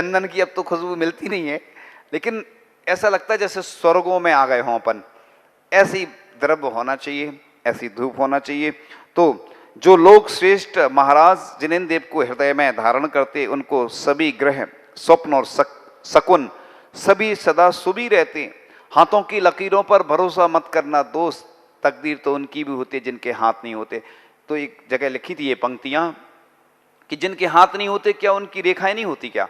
चंदन की अब तो खुशबू मिलती नहीं है, लेकिन ऐसा लगता है जैसे स्वर्गों में आ गए हों अपन। ऐसी द्रव्य होना चाहिए, ऐसी धूप होना चाहिए। तो जो लोग श्रेष्ठ महाराज जिनेन्द्र देव को हृदय में धारण करते, उनको सभी ग्रह, स्वप्न और शकुन सभी सदा शुभ ही रहते। हाथों की लकीरों पर भरोसा मत करना दोस्त, तकदीर तो उनकी भी होती है जिनके हाथ नहीं होते। तो एक जगह लिखी थी ये पंक्तियां कि जिनके हाथ नहीं होते क्या उनकी रेखाएं नहीं होती क्या?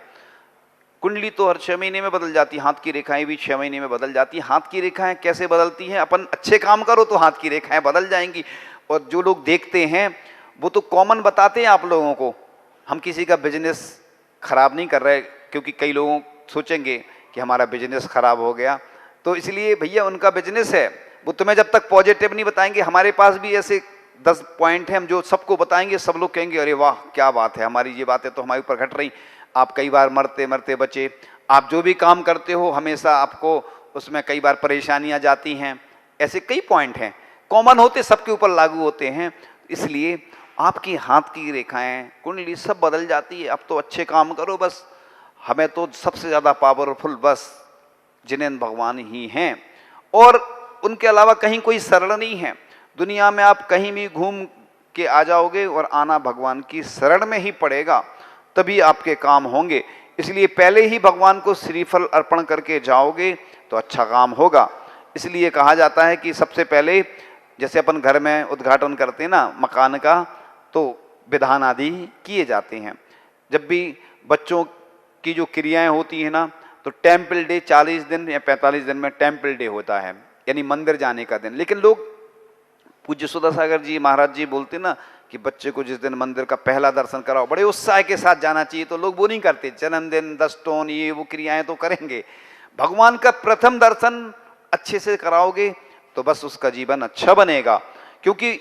कुंडली तो हर 6 महीने में बदल जाती, हाथ की रेखाएं भी 6 महीने में बदल जाती। हाथ की रेखाएं कैसे बदलती हैं? अपन अच्छे काम करो तो हाथ की रेखाएं बदल जाएंगी। और जो लोग देखते हैं वो तो कॉमन बताते हैं आप लोगों को। हम किसी का बिजनेस खराब नहीं कर रहे, क्योंकि कई लोगों सोचेंगे कि हमारा बिजनेस खराब हो गया, तो इसलिए भैया उनका बिजनेस है, वो तुम्हें जब तक पॉजिटिव नहीं बताएंगे। हमारे पास भी ऐसे 10 पॉइंट हैं, हम जो सबको बताएंगे सब लोग कहेंगे अरे वाह क्या बात है, हमारी ये बातें तो हमारे ऊपर घट रही। आप कई बार मरते मरते बचे। आप जो भी काम करते हो हमेशा आपको उसमें कई बार परेशानियां जाती हैं। ऐसे कई पॉइंट हैं, कॉमन होते, सबके ऊपर लागू होते हैं। इसलिए आपकी हाथ की रेखाएं, कुंडली सब बदल जाती है। अब तो अच्छे काम करो बस। हमें तो सबसे ज़्यादा पावरफुल बस जिनेन्द्र भगवान ही हैं, और उनके अलावा कहीं कोई शरण नहीं है। दुनिया में आप कहीं भी घूम के आ जाओगे और आना भगवान की शरण में ही पड़ेगा, तभी आपके काम होंगे। इसलिए पहले ही भगवान को श्रीफल अर्पण करके जाओगे तो अच्छा काम होगा। इसलिए कहा जाता है कि सबसे पहले जैसे अपन घर में उद्घाटन करते हैं ना मकान का, तो विधान आदि किए जाते हैं। जब भी बच्चों की जो क्रियाएं होती हैं ना, तो टेम्पल डे 40 दिन या 45 दिन में टेम्पल डे होता है, यानी मंदिर जाने का दिन। लेकिन लोग, पूज्य सुधा सागर जी महाराज जी बोलते ना कि बच्चे को जिस दिन मंदिर का पहला दर्शन कराओ बड़े उत्साह के साथ जाना चाहिए, तो लोग वो नहीं करते। जन्मदिन, 10 टोन, ये वो क्रियाएं तो करेंगे। भगवान का प्रथम दर्शन अच्छे से कराओगे तो बस उसका जीवन अच्छा बनेगा, क्योंकि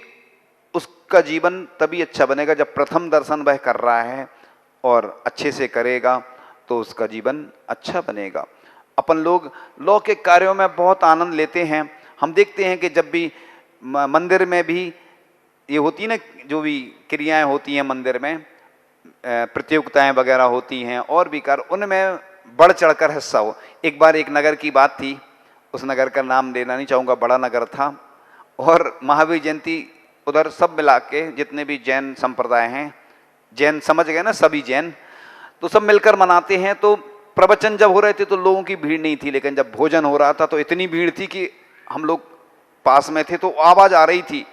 उसका जीवन तभी अच्छा बनेगा जब प्रथम दर्शन वह कर रहा है और अच्छे से करेगा, तो उसका जीवन अच्छा बनेगा। अपन लोग लौकिक कार्यों में बहुत आनंद लेते हैं। हम देखते हैं कि जब भी मंदिर में भी ये होती है ना, जो भी क्रियाएं होती हैं मंदिर में, प्रतियोगिताएं वगैरह होती हैं और भी कर, उनमें बढ़ चढ़कर हिस्सा हो। एक बार एक नगर की बात थी, उस नगर का नाम लेना नहीं चाहूँगा, बड़ा नगर था, और महावीर जयंती उधर सब मिला के जितने भी जैन संप्रदाय हैं, जैन समझ गए ना, सभी जैन, तो सब मिलकर मनाते हैं। तो प्रवचन जब हो रहे थे तो लोगों की भीड़ नहीं थी, लेकिन जब भोजन हो रहा था तो इतनी भीड़ थी कि हम लोग पास में थे तो आवाज़ आ रही थी।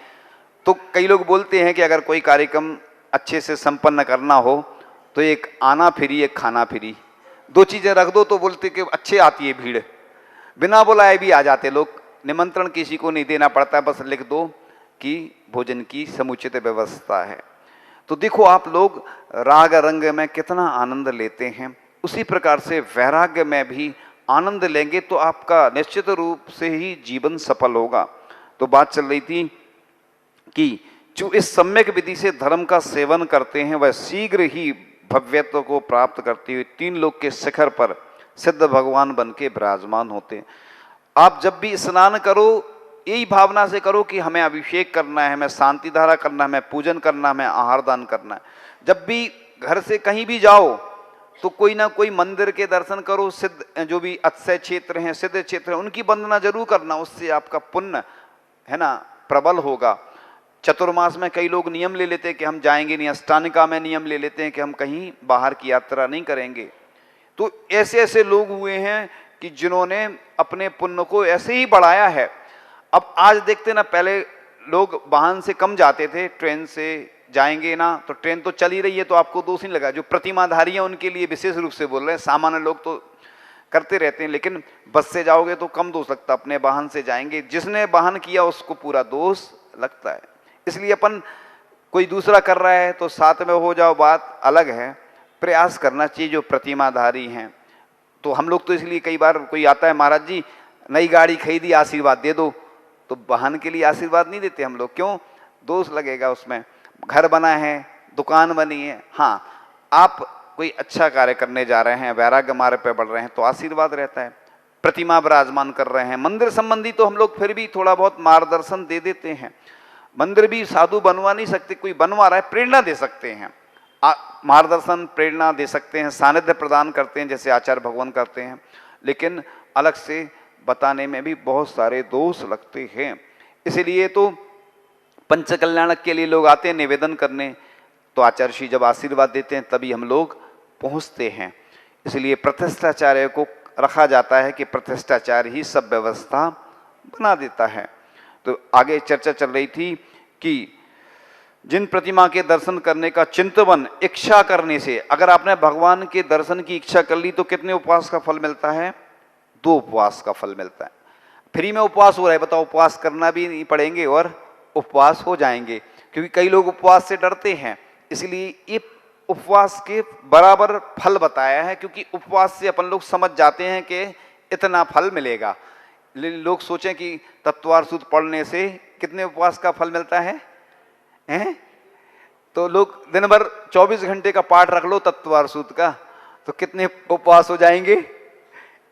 तो कई लोग बोलते हैं कि अगर कोई कार्यक्रम अच्छे से संपन्न करना हो तो एक आना फ्री, एक खाना फ्री, 2 चीज़ें रख दो, तो बोलते कि अच्छे आती है भीड़। बिना बुलाए भी आ जाते लोग, निमंत्रण किसी को नहीं देना पड़ता, बस लिख दो कि भोजन की समुचित व्यवस्था है। तो देखो आप लोग राग रंग में कितना आनंद लेते हैं। उसी प्रकार से वैराग्य में भी आनंद लेंगे तो आपका निश्चित रूप से ही जीवन सफल होगा। तो बात चल रही थी कि जो इस सम्यक विधि से धर्म का सेवन करते हैं वह शीघ्र ही भव्यत्व को प्राप्त करते हुए 3 लोक के शिखर पर सिद्ध भगवान बन के विराजमान होते हैं। आप जब भी स्नान करो यही भावना से करो कि हमें अभिषेक करना है, हमें शांति धारा करना है, हमें पूजन करना है, हमें आहार दान करना है। जब भी घर से कहीं भी जाओ तो कोई ना कोई मंदिर के दर्शन करो, सिद्ध जो भी अक्षय क्षेत्र हैं, सिद्ध क्षेत्र हैं, उनकी वंदना जरूर करना, उससे आपका पुण्य है ना प्रबल होगा। चतुर्मास में कई लोग नियम ले लेते हैं कि हम जाएंगे नहीं, अष्टानिका में नियम ले लेते हैं कि हम कहीं बाहर की यात्रा नहीं करेंगे। तो ऐसे ऐसे लोग हुए हैं कि जिन्होंने अपने पुण्य को ऐसे ही बढ़ाया है। अब आज देखते ना, पहले लोग वाहन से कम जाते थे, ट्रेन से जाएंगे ना, तो ट्रेन तो चल ही रही है तो आपको दोष नहीं लगा। जो प्रतिमाधारी हैं उनके लिए विशेष रूप से बोल रहे हैं, सामान्य लोग तो करते रहते हैं, लेकिन बस से जाओगे तो कम दोष लगता, अपने वाहन से जाएंगे, जिसने वाहन किया उसको पूरा दोष लगता है। इसलिए अपन कोई दूसरा कर रहा है तो साथ में हो जाओ, बात अलग है, प्रयास करना चाहिए जो प्रतिमाधारी हैं। तो हम लोग तो इसलिए कई बार कोई आता है, महाराज जी नई गाड़ी खरीदी आशीर्वाद दे दो, तो वाहन के लिए आशीर्वाद नहीं देते हम लोग, क्यों? दोष लगेगा उसमें। घर बना है, दुकान बनी है, हाँ आप कोई अच्छा कार्य करने जा रहे हैं, वैराग्य मार्ग पे बढ़ रहे हैं तो आशीर्वाद रहता है। प्रतिमा विराजमान कर रहे हैं, मंदिर संबंधी तो हम लोग फिर भी थोड़ा बहुत मार्गदर्शन दे देते हैं। मंदिर भी साधु बनवा नहीं सकते, कोई बनवा रहा है प्रेरणा दे सकते हैं। मार्गदर्शन प्रेरणा दे सकते हैं, सानिध्य प्रदान करते हैं जैसे आचार्य भगवान करते हैं, लेकिन अलग से बताने में भी बहुत सारे दोष लगते हैं। इसलिए तो पंच कल्याणक के लिए लोग आते हैं निवेदन करने, तो आचार्य श्री जब आशीर्वाद देते हैं तभी हम लोग पहुंचते हैं। इसलिए प्रतिष्ठाचार्य को रखा जाता है कि प्रतिष्ठाचार्य ही सब व्यवस्था बना देता है। तो आगे चर्चा चल रही थी कि जिन प्रतिमा के दर्शन करने का चिंतवन इच्छा करने से, अगर आपने भगवान के दर्शन की इच्छा कर ली तो कितने उपवास का फल मिलता है? 2 उपवास का फल मिलता है। फ्री में उपवास हो रहा है, बताओ उपवास करना भी नहीं पड़ेंगे और उपवास हो जाएंगे, क्योंकि कई लोग उपवास से डरते हैं। इसलिए ये उपवास के बराबर फल बताया है, क्योंकि उपवास से अपन लोग समझ जाते हैं कि इतना फल मिलेगा। लोग सोचें कि तत्वार सूत्र पढ़ने से कितने उपवास का फल मिलता है, हैं? तो लोग दिन भर 24 घंटे का पाठ रख लो तत्वार सूत्र का, तो कितने उपवास हो जाएंगे?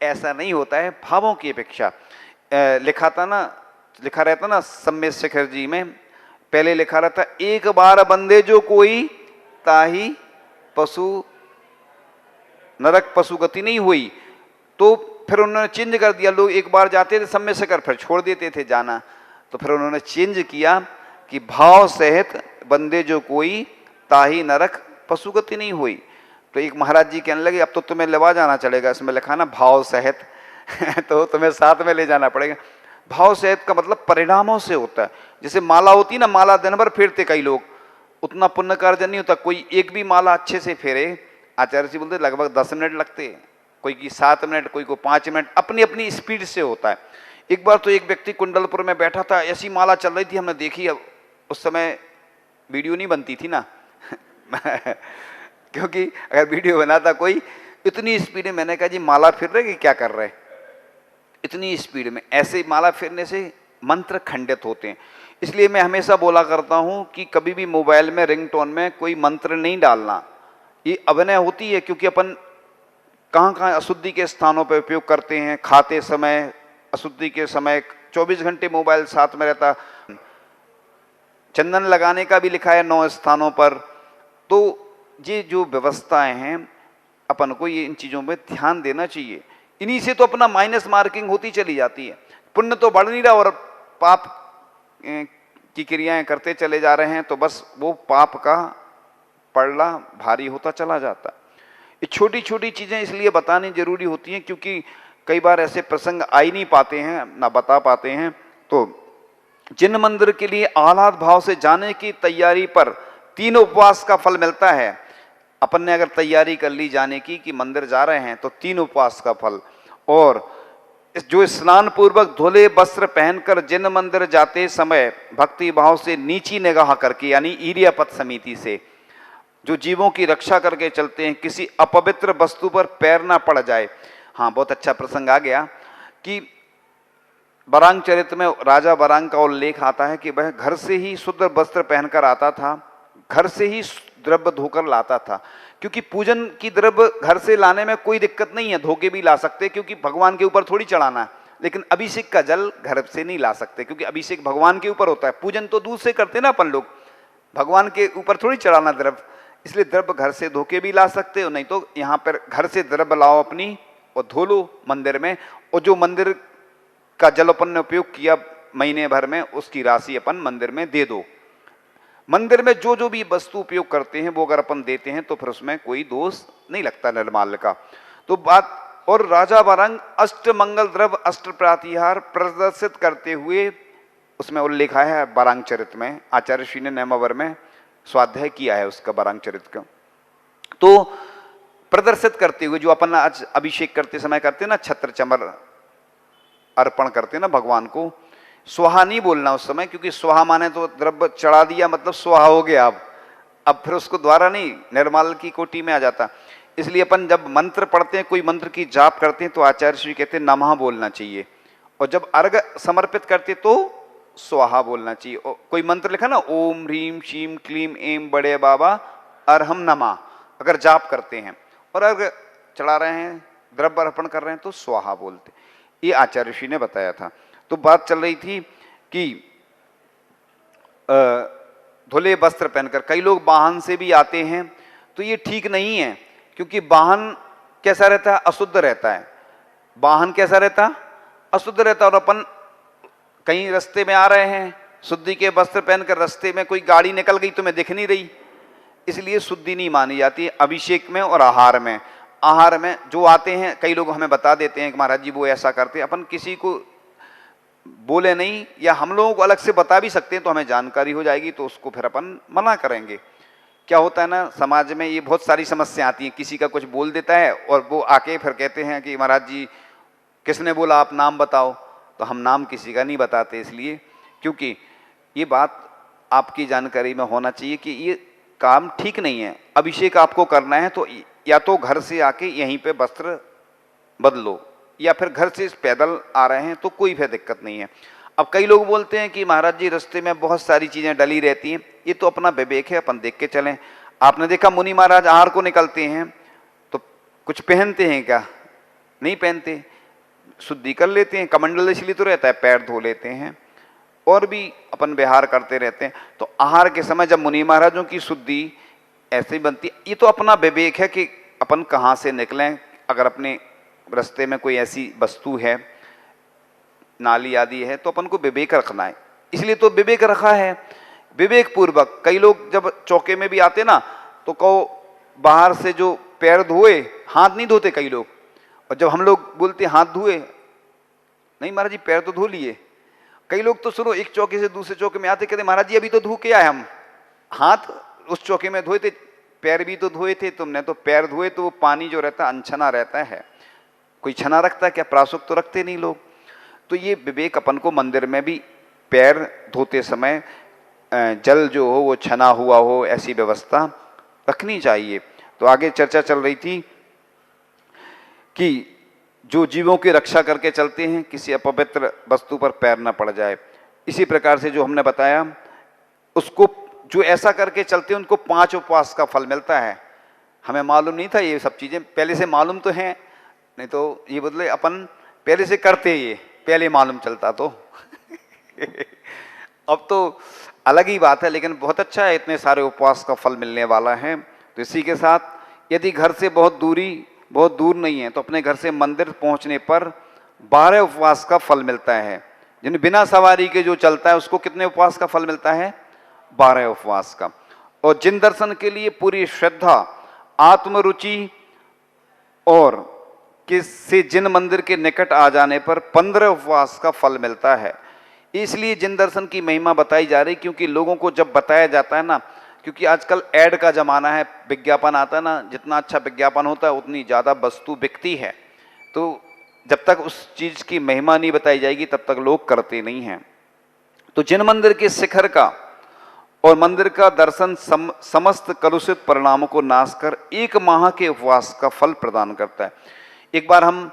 ऐसा नहीं होता है। भावों की अपेक्षा लिखा रहता ना सम्मेद शिखर जी में, पहले लिखा रहता एक बार बंदे जो कोई ताही पशु नरक पशु गति नहीं हुई। तो फिर उन्होंने चेंज कर दिया, लोग एक बार जाते थे सम्मेद शिखर फिर छोड़ देते थे जाना, तो फिर उन्होंने चेंज किया कि भाव सहित बंदे जो कोई ताही नरक पशु गति नहीं हुई। तो एक महाराज जी कहने लगे अब तो तुम्हें लेवा जाना चलेगा, इसमें लिखा ना भाव सहित तो तुम्हें साथ में ले जाना पड़ेगा। भाव सहित का मतलब परिणामों से होता है। जैसे माला होती ना, माला दिन भर फेरते कई लोग, उतना पुण्य कार्य नहीं होता। कोई एक भी माला अच्छे से फेरे, आचार्य जी बोलते लगभग 10 मिनट लगते, कोई की 7 मिनट, कोई को 5 मिनट, अपनी अपनी स्पीड से होता है। एक बार तो एक व्यक्ति कुंडलपुर में बैठा था, ऐसी माला चल रही थी, हमने देखी, उस समय वीडियो नहीं बनती थी ना क्योंकि अगर वीडियो बनाता कोई, इतनी स्पीड में, मैंने कहा जी माला फिर रहे कि क्या कर रहे, इतनी स्पीड में। ऐसे माला फिरने से मंत्र खंडित होते हैं। इसलिए मैं हमेशा बोला करता हूं कि कभी भी मोबाइल में रिंगटोन में कोई मंत्र नहीं डालना, ये अभिनय होती है। क्योंकि अपन कहाँ कहाँ अशुद्धि के स्थानों पर उपयोग करते हैं, खाते समय, अशुद्धि के समय 24 घंटे मोबाइल साथ में रहता। चंदन लगाने का भी लिखा है 9 स्थानों पर। तो ये जो व्यवस्थाएं हैं, अपन को ये इन चीज़ों में ध्यान देना चाहिए। इन्हीं से तो अपना माइनस मार्किंग होती चली जाती है। पुण्य तो बढ़ नहीं रहा और पाप की क्रियाएं करते चले जा रहे हैं, तो बस वो पाप का पड़ला भारी होता चला जाता। ये छोटी छोटी चीज़ें इसलिए बतानी जरूरी होती हैं क्योंकि कई बार ऐसे प्रसंग आ ही नहीं पाते हैं, ना बता पाते हैं। तो जिन मंदिर के लिए आह्लाद भाव से जाने की तैयारी पर 3 उपवास का फल मिलता है, अपन ने अगर तैयारी कर ली जाने की कि मंदिर जा रहे हैं तो 3 उपवास का फल। और जो स्नान पूर्वक धुले वस्त्र पहनकर जिन मंदिर जाते समय भक्ति भाव से नीची निगाह करके, यानी ईर्यापत समिति से, जो जीवों की रक्षा करके चलते हैं, किसी अपवित्र वस्तु पर पैर ना पड़ जाए। हाँ, बहुत अच्छा प्रसंग आ गया कि बरांग चरित्र में राजा बरांग का उल्लेख आता है कि वह घर से ही शुद्ध वस्त्र पहनकर आता था, घर से ही द्रव्य धोकर लाता था। क्योंकि पूजन की द्रव्य घर से लाने में कोई दिक्कत नहीं है, धोके भी ला सकते, क्योंकि भगवान के ऊपर थोड़ी चढ़ाना है। लेकिन अभिषेक का जल घर से नहीं ला सकते, क्योंकि अभिषेक भगवान के ऊपर होता है। पूजन तो दूध से करते ना अपन लोग, भगवान के ऊपर थोड़ी चढ़ाना द्रव्य। इसलिए द्रव्य घर से धोके भी ला सकते हो, नहीं तो यहाँ पर घर से द्रव्य लाओ अपनी और धो लो मंदिर में, और जो मंदिर का जल अपन ने उपयोग किया महीने भर में, उसकी राशि अपन मंदिर में दे दो। मंदिर में जो जो भी वस्तु उपयोग करते हैं वो अगर अपन देते हैं तो फिर उसमें कोई दोष नहीं लगता निर्माल्य का। तो बात, और राजा बरंग अष्ट मंगल द्रव्य अष्ट प्रातिहार प्रदर्शित करते हुए, उसमें उल्लेख है बरांग चरित्र में, आचार्य श्री ने नैमावर में स्वाध्याय किया है उसका बरांग चरित्र का। तो प्रदर्शित करते हुए, जो अपन आज अभिषेक करते समय करते ना, छत्र चमर अर्पण करते ना भगवान को, स्वाहा नहीं बोलना उस समय, क्योंकि स्वाहा माने तो द्रव्य चढ़ा दिया मतलब स्वाहा हो गया। अब फिर उसको द्वारा नहीं, निर्माल की कोटि में आ जाता। इसलिए अपन जब मंत्र पढ़ते हैं, कोई मंत्र की जाप करते हैं, तो आचार्य श्री कहते हैं नमः बोलना चाहिए, और जब अर्घ समर्पित करते तो स्वाहा बोलना चाहिए। और कोई मंत्र लिखा ना, ओम ह्रीम श्रीम क्लीम एम बड़े बाबा अरहम नमः, अगर जाप करते हैं और अर्घ चढ़ा रहे हैं, द्रव्य अर्पण कर रहे हैं, तो स्वाहा बोलते। ये आचार्य श्री ने बताया था। तो बात चल रही थी कि धुले वस्त्र पहनकर, कई लोग वाहन से भी आते हैं तो ये ठीक नहीं है, क्योंकि वाहन कैसा रहता है? अशुद्ध रहता है। वाहन कैसा रहता? अशुद्ध रहता है। और अपन कहीं रास्ते में आ रहे हैं, शुद्धि के वस्त्र पहनकर रास्ते में कोई गाड़ी निकल गई तो मैं दिख नहीं रही, इसलिए शुद्धि नहीं मानी जाती अभिषेक में और आहार में। आहार में जो आते हैं, कई लोग हमें बता देते हैं कि महाराज जी वो ऐसा करते हैं, अपन किसी को बोले नहीं, या हम लोगों को अलग से बता भी सकते हैं तो हमें जानकारी हो जाएगी, तो उसको फिर अपन मना करेंगे। क्या होता है ना, समाज में ये बहुत सारी समस्या आती हैं, किसी का कुछ बोल देता है और वो आके फिर कहते हैं कि महाराज जी किसने बोला, आप नाम बताओ। तो हम नाम किसी का नहीं बताते, इसलिए क्योंकि ये बात आपकी जानकारी में होना चाहिए कि ये काम ठीक नहीं है। अभिषेक आपको करना है तो या तो घर से आके यहीं पे वस्त्र बदलो, या फिर घर से पैदल आ रहे हैं तो कोई भी दिक्कत नहीं है। अब कई लोग बोलते हैं कि महाराज जी रास्ते में बहुत सारी चीज़ें डली रहती हैं, ये तो अपना विवेक है, अपन देख के चलें। आपने देखा मुनि महाराज आहार को निकलते हैं तो कुछ पहनते हैं क्या? नहीं पहनते, शुद्धि कर लेते हैं। कमंडल इसलिए तो रहता है, पैर धो लेते हैं और भी अपन विहार करते रहते हैं। तो आहार के समय जब मुनि महाराजों की शुद्धि ऐसे ही बनती है, ये तो अपना विवेक है कि अपन कहाँ से निकलें। अगर अपने रास्ते में कोई ऐसी वस्तु है, नाली आदि है, तो अपन को विवेक रखना है, इसलिए तो विवेक रखा है। विवेक पूर्वक कई लोग जब चौके में भी आते ना तो कहो बाहर से जो पैर धोए, हाथ नहीं धोते कई लोग। और जब हम लोग बोलते हाथ धोए, नहीं महाराज जी पैर तो धो लिए। कई लोग तो सुनो एक चौके से दूसरे चौके में आते कहते महाराज जी अभी तो धो के आए हम, हाथ उस चौके में धोए थे, पैर भी तो धोए थे तुमने। तो पैर धोए तो वो पानी जो रहता है अनछना रहता है, कोई छना रखता है क्या? प्रासुक तो रखते नहीं लोग। तो ये विवेक अपन को मंदिर में भी पैर धोते समय जल जो हो वो छना हुआ हो, ऐसी व्यवस्था रखनी चाहिए। तो आगे चर्चा चल रही थी कि जो जीवों की रक्षा करके चलते हैं, किसी अपवित्र वस्तु पर पैर न पड़ जाए। इसी प्रकार से जो हमने बताया, उसको जो ऐसा करके चलते हैं उनको 5 उपवास का फल मिलता है। हमें मालूम नहीं था ये सब चीज़ें, पहले से मालूम तो हैं, नहीं तो ये बदले अपन पहले से करते, ये पहले मालूम चलता तो अब तो अलग ही बात है, लेकिन बहुत अच्छा है, इतने सारे उपवास का फल मिलने वाला है। तो इसी के साथ यदि घर से बहुत दूर नहीं है तो अपने घर से मंदिर पहुंचने पर 12 उपवास का फल मिलता है। जिन बिना सवारी के जो चलता है उसको कितने उपवास का फल मिलता है? 12 उपवास का। और जिन दर्शन के लिए पूरी श्रद्धा, आत्मरुचि और किससे जिन मंदिर के निकट आ जाने पर 15 उपवास का फल मिलता है। इसलिए जिन दर्शन की महिमा बताई जा रही, क्योंकि लोगों को जब बताया जाता है ना, क्योंकि आजकल ऐड का जमाना है, विज्ञापन आता है ना, जितना अच्छा विज्ञापन होता है उतनी ज़्यादा वस्तु बिकती है। तो जब तक उस चीज़ की महिमा नहीं बताई जाएगी तब तक लोग करते नहीं हैं। तो जिन मंदिर के शिखर का और मंदिर का दर्शन समस्त कलुषित परिणामों को नाश कर 1 माह के उपवास का फल प्रदान करता है। एक बार हम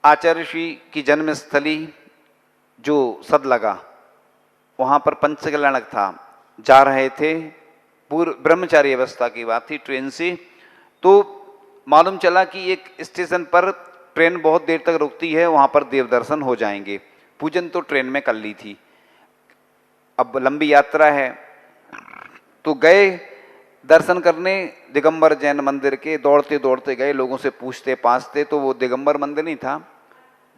आचार्य श्री की जन्मस्थली जो सदलगा, वहाँ पर पंचकल्याणक था, जा रहे थे, पूर्व ब्रह्मचारी अवस्था की बात थी, ट्रेन से। तो मालूम चला कि एक स्टेशन पर ट्रेन बहुत देर तक रुकती है, वहाँ पर देव दर्शन हो जाएंगे। पूजन तो ट्रेन में कर ली थी, अब लंबी यात्रा है तो गए दर्शन करने दिगंबर जैन मंदिर के। दौड़ते दौड़ते गए, लोगों से पूछते पाछते, तो वो दिगंबर मंदिर नहीं था,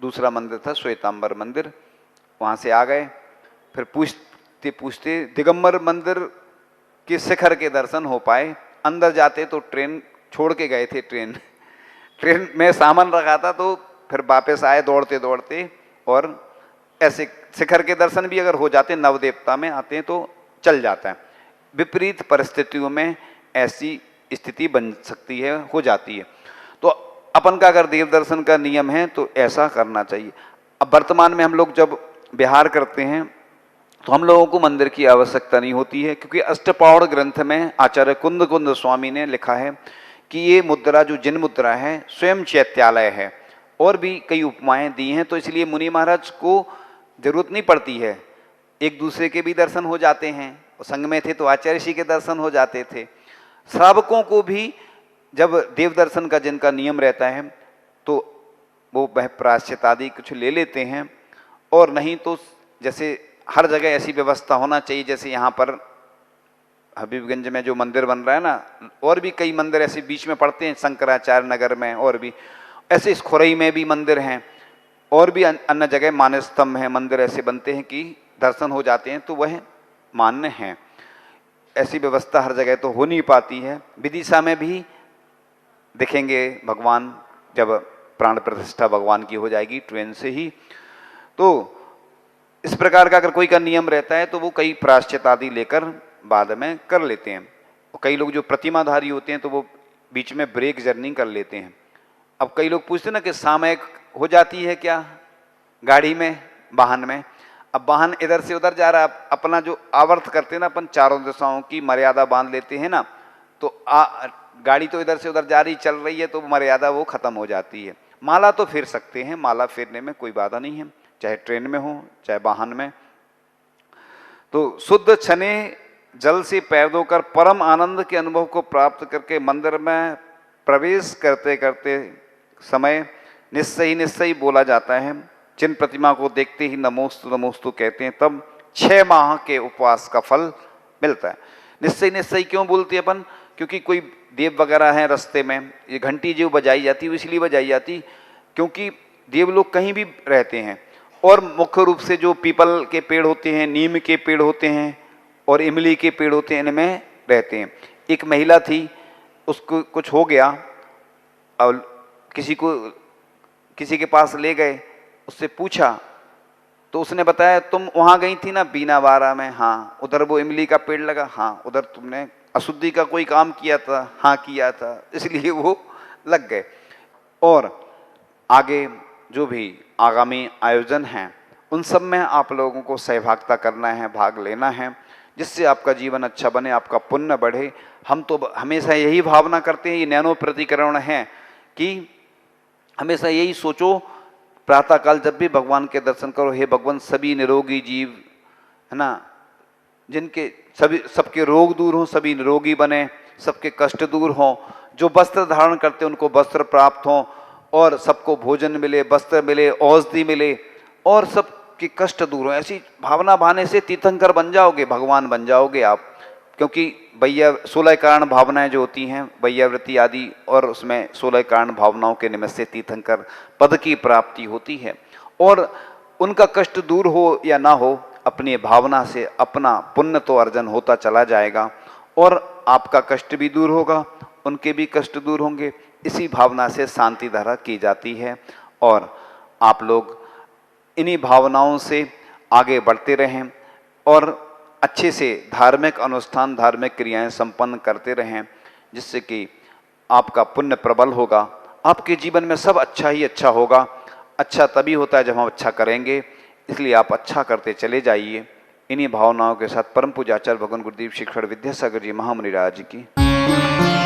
दूसरा मंदिर था, श्वेतांबर मंदिर। वहाँ से आ गए, फिर पूछते पूछते दिगंबर मंदिर के शिखर के दर्शन हो पाए। अंदर जाते तो ट्रेन छोड़ के गए थे, ट्रेन में सामान रखा था, तो फिर वापस आए दौड़ते दौड़ते। और ऐसे शिखर के दर्शन भी अगर हो जाते, नवदेवता में आते हैं तो चल जाता है। विपरीत परिस्थितियों में ऐसी स्थिति बन सकती है, हो जाती है। तो अपन का अगर देव दर्शन का नियम है तो ऐसा करना चाहिए। अब वर्तमान में हम लोग जब विहार करते हैं तो हम लोगों को मंदिर की आवश्यकता नहीं होती है, क्योंकि अष्टपावड़ ग्रंथ में आचार्य कुंद स्वामी ने लिखा है कि ये मुद्रा जो जिन मुद्रा है स्वयं चैत्यालय है, और भी कई उपमाएं दी हैं। तो इसलिए मुनि महाराज को जरूरत नहीं पड़ती है, एक दूसरे के भी दर्शन हो जाते हैं। संग में थे तो आचार्य श्री के दर्शन हो जाते थे। श्रावकों को भी जब देव दर्शन का जिनका नियम रहता है तो वो वह प्रायश्चित आदि कुछ ले लेते हैं, और नहीं तो जैसे हर जगह ऐसी व्यवस्था होना चाहिए, जैसे यहाँ पर हबीबगंज में जो मंदिर बन रहा है ना, और भी कई मंदिर ऐसे बीच में पड़ते हैं, शंकराचार्य नगर में, और भी ऐसे इस खुरई में भी मंदिर हैं, और भी अन्य जगह मान्य स्तंभ हैं, मंदिर ऐसे बनते हैं कि दर्शन हो जाते हैं, तो वह मान्य हैं। ऐसी व्यवस्था हर जगह तो हो नहीं पाती है। विदिशा में भी दिखेंगे भगवान, जब प्राण प्रतिष्ठा भगवान की हो जाएगी ट्रेन से ही। तो इस प्रकार का अगर कोई का नियम रहता है तो वो कई प्रायश्चित आदि लेकर बाद में कर लेते हैं। और कई लोग जो प्रतिमाधारी होते हैं तो वो बीच में ब्रेक जर्नी कर लेते हैं। अब कई लोग पूछते हैं ना कि सामयिक हो जाती है क्या गाड़ी में, वाहन में। अब वाहन इधर से उधर जा रहा है, अपना जो आवर्त करते हैं ना अपन, चारों दिशाओं की मर्यादा बांध लेते हैं ना, तो गाड़ी तो इधर से उधर जा रही चल रही है तो मर्यादा वो खत्म हो जाती है। माला तो फेर सकते हैं, माला फेरने में कोई बाधा नहीं है, चाहे ट्रेन में हो चाहे वाहन में। तो शुद्ध छने जल से पैर धोकर परम आनंद के अनुभव को प्राप्त करके मंदिर में प्रवेश करते करते समय निश्चय बोला जाता है। जिन प्रतिमा को देखते ही नमोस्तु नमोस्तु कहते हैं, तब 6 माह के उपवास का फल मिलता है। निश्चय क्यों बोलते हैं अपन? क्योंकि कोई देव वगैरह हैं रास्ते में, ये घंटी जो बजाई जाती है इसलिए बजाई जाती क्योंकि देव लोग कहीं भी रहते हैं, और मुख्य रूप से जो पीपल के पेड़ होते हैं, नीम के पेड़ होते हैं और इमली के पेड़ होते हैं, इनमें रहते हैं। एक महिला थी, उसको कुछ हो गया और किसी के पास ले गए, उससे पूछा तो उसने बताया तुम वहाँ गई थी ना बीनावारा में? हाँ। उधर वो इमली का पेड़ लगा? हाँ। उधर तुमने अशुद्धि का कोई काम किया था? हाँ किया था, इसलिए वो लग गए। और आगे जो भी आगामी आयोजन हैं उन सब में आप लोगों को सहभागिता करना है, भाग लेना है, जिससे आपका जीवन अच्छा बने, आपका पुण्य बढ़े। हम तो हमेशा यही भावना करते हैं, ये नैनो प्रतिकरण है कि हमेशा यही सोचो, प्रातःकाल जब भी भगवान के दर्शन करो, हे भगवान सभी निरोगी जीव है ना, जिनके सबके रोग दूर हों, सभी निरोगी बने, सबके कष्ट दूर हों, जो वस्त्र धारण करते हैं उनको वस्त्र प्राप्त हों, और सबको भोजन मिले, वस्त्र मिले, औषधि मिले, और सबके कष्ट दूर हों। ऐसी भावना भाने से तीर्थंकर बन जाओगे, भगवान बन जाओगे आप। क्योंकि 16 कारण भावनाएं जो होती हैं, वैयावृत्ति आदि, और उसमें 16 कारण भावनाओं के निमित्त से तीर्थंकर पद की प्राप्ति होती है। और उनका कष्ट दूर हो या ना हो, अपनी भावना से अपना पुण्य तो अर्जन होता चला जाएगा, और आपका कष्ट भी दूर होगा, उनके भी कष्ट दूर होंगे। इसी भावना से शांति धारा की जाती है, और आप लोग इन्हीं भावनाओं से आगे बढ़ते रहें और अच्छे से धार्मिक अनुष्ठान, धार्मिक क्रियाएं संपन्न करते रहें, जिससे कि आपका पुण्य प्रबल होगा, आपके जीवन में सब अच्छा ही अच्छा होगा। अच्छा तभी होता है जब हम अच्छा करेंगे, इसलिए आप अच्छा करते चले जाइए। इन्हीं भावनाओं के साथ परम पूज्य आचार्य भगवान गुरुदेव श्री खड़ विद्यासागर जी महामुनि राज की